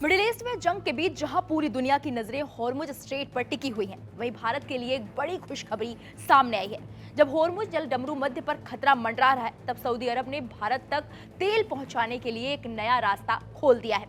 Middle east में जंग के बीच जहां पूरी दुनिया की नजरें हॉर्मुज स्ट्रेट पर टिकी हुई हैं, वहीं भारत के लिए एक बड़ी खुशखबरी सामने आई है। जब हॉर्मुज जल डमरू मध्य पर खतरा मंडरा रहा है, तब सऊदी अरब ने भारत तक तेल पहुंचाने के लिए एक नया रास्ता खोल दिया है।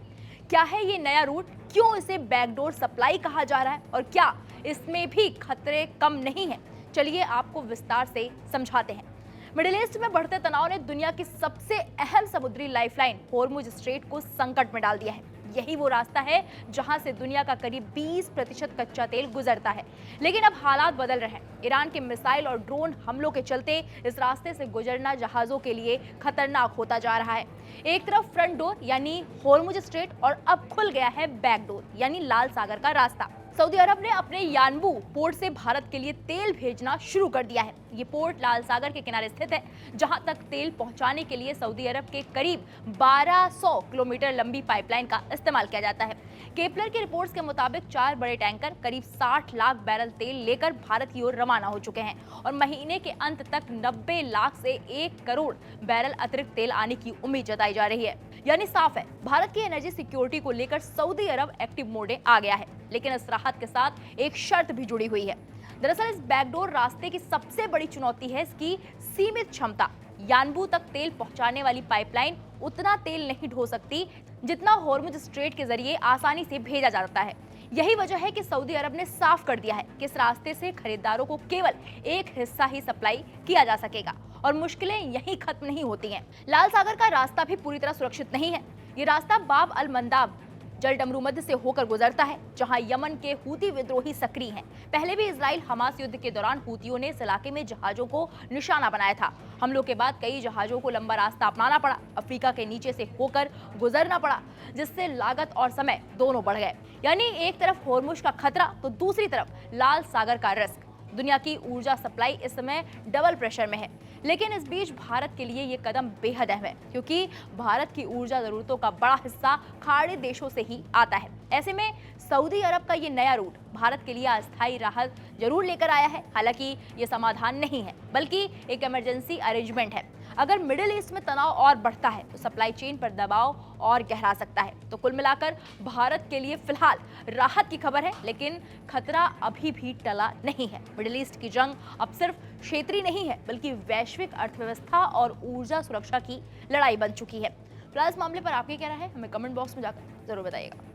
क्या है ये नया रूट, क्यों इसे बैकडोर सप्लाई कहा जा रहा है और क्या इसमें भी खतरे कम नहीं है, चलिए आपको विस्तार से समझाते हैं। मिडिल ईस्ट में बढ़ते तनाव ने दुनिया की सबसे अहम समुद्री लाइफलाइन हॉर्मुज स्ट्रेट को संकट में डाल दिया है। यही वो रास्ता है जहां से दुनिया का करीब 20% कच्चा तेल गुजरता है। लेकिन अब हालात बदल रहे हैं। ईरान के मिसाइल और ड्रोन हमलों के चलते इस रास्ते से गुजरना जहाजों के लिए खतरनाक होता जा रहा है। एक तरफ फ्रंट डोर यानी हॉर्मुज स्ट्रेट और अब खुल गया है बैक डोर यानी लाल सागर का रास्ता। सऊदी अरब ने अपने यानबू पोर्ट से भारत के लिए तेल भेजना शुरू कर दिया है। ये पोर्ट लाल सागर के किनारे स्थित है, जहां तक तेल पहुंचाने के लिए सऊदी अरब के करीब 1200 किलोमीटर लंबी पाइपलाइन का इस्तेमाल किया जाता है। केपलर की रिपोर्ट्स के मुताबिक 4 बड़े टैंकर करीब 60 लाख बैरल तेल लेकर भारत की ओर रवाना हो चुके हैं और महीने के अंत तक 90 लाख से 1 करोड़ बैरल अतिरिक्त तेल आने की उम्मीद जताई जा रही है। यानी साफ है, भारत की एनर्जी सिक्योरिटी को लेकर सऊदी अरब एक्टिव मोड में आ गया है। लेकिन इस राहत के साथ एक शर्त भी जुड़ी हुई है। दरअसल इस बैकडोर रास्ते की सबसे बड़ी चुनौती है इसकी सीमित क्षमता। यानबू तक तेल पहुंचाने वाली पाइपलाइन उतना तेल नहीं ढो सकती जितना हॉर्मुज स्ट्रेट के जरिए आसानी से भेजा जाता है। यही वजह है कि सऊदी अरब ने साफ कर दिया है कि इस रास्ते से खरीदारों को केवल एक हिस्सा ही सप्लाई किया जा सकेगा और मुश्किलें यहीं खत्म नहीं होती हैं। लाल सागर का रास्ता भी पूरी तरह सुरक्षित नहीं है। ये रास्ता बाब अल मंदाब जल डमरू मध्य से होकर गुजरता है, जहां यमन के हूती विद्रोही सक्रिय हैं। पहले भी इजराइल हमास युद्ध के दौरान हूतियों ने इस इलाके में जहाजों को निशाना बनाया था। हमलों के बाद कई जहाजों को लंबा रास्ता अपनाना पड़ा, अफ्रीका के नीचे से होकर गुजरना पड़ा, जिससे लागत और समय दोनों बढ़ गए। यानी एक तरफ हॉर्मुज का खतरा तो दूसरी तरफ लाल सागर का रिस्क। दुनिया की ऊर्जा सप्लाई इस समय डबल प्रेशर में है। लेकिन इस बीच भारत के लिए ये कदम बेहद अहम है, क्योंकि भारत की ऊर्जा जरूरतों का बड़ा हिस्सा खाड़ी देशों से ही आता है। ऐसे में सऊदी अरब का ये नया रूट भारत के लिए अस्थायी राहत जरूर लेकर आया है। हालांकि ये समाधान नहीं है, बल्कि एक इमरजेंसी अरेंजमेंट है। अगर मिडिल ईस्ट में तनाव और बढ़ता है तो सप्लाई चेन पर दबाव और गहरा सकता है। तो कुल मिलाकर भारत के लिए फिलहाल राहत की खबर है, लेकिन खतरा अभी भी टला नहीं है। मिडिल ईस्ट की जंग अब सिर्फ क्षेत्रीय नहीं है, बल्कि वैश्विक अर्थव्यवस्था और ऊर्जा सुरक्षा की लड़ाई बन चुकी है। फिलहाल इस मामले पर आपकी क्या राय है, हमें कमेंट बॉक्स में जाकर जरूर बताइएगा।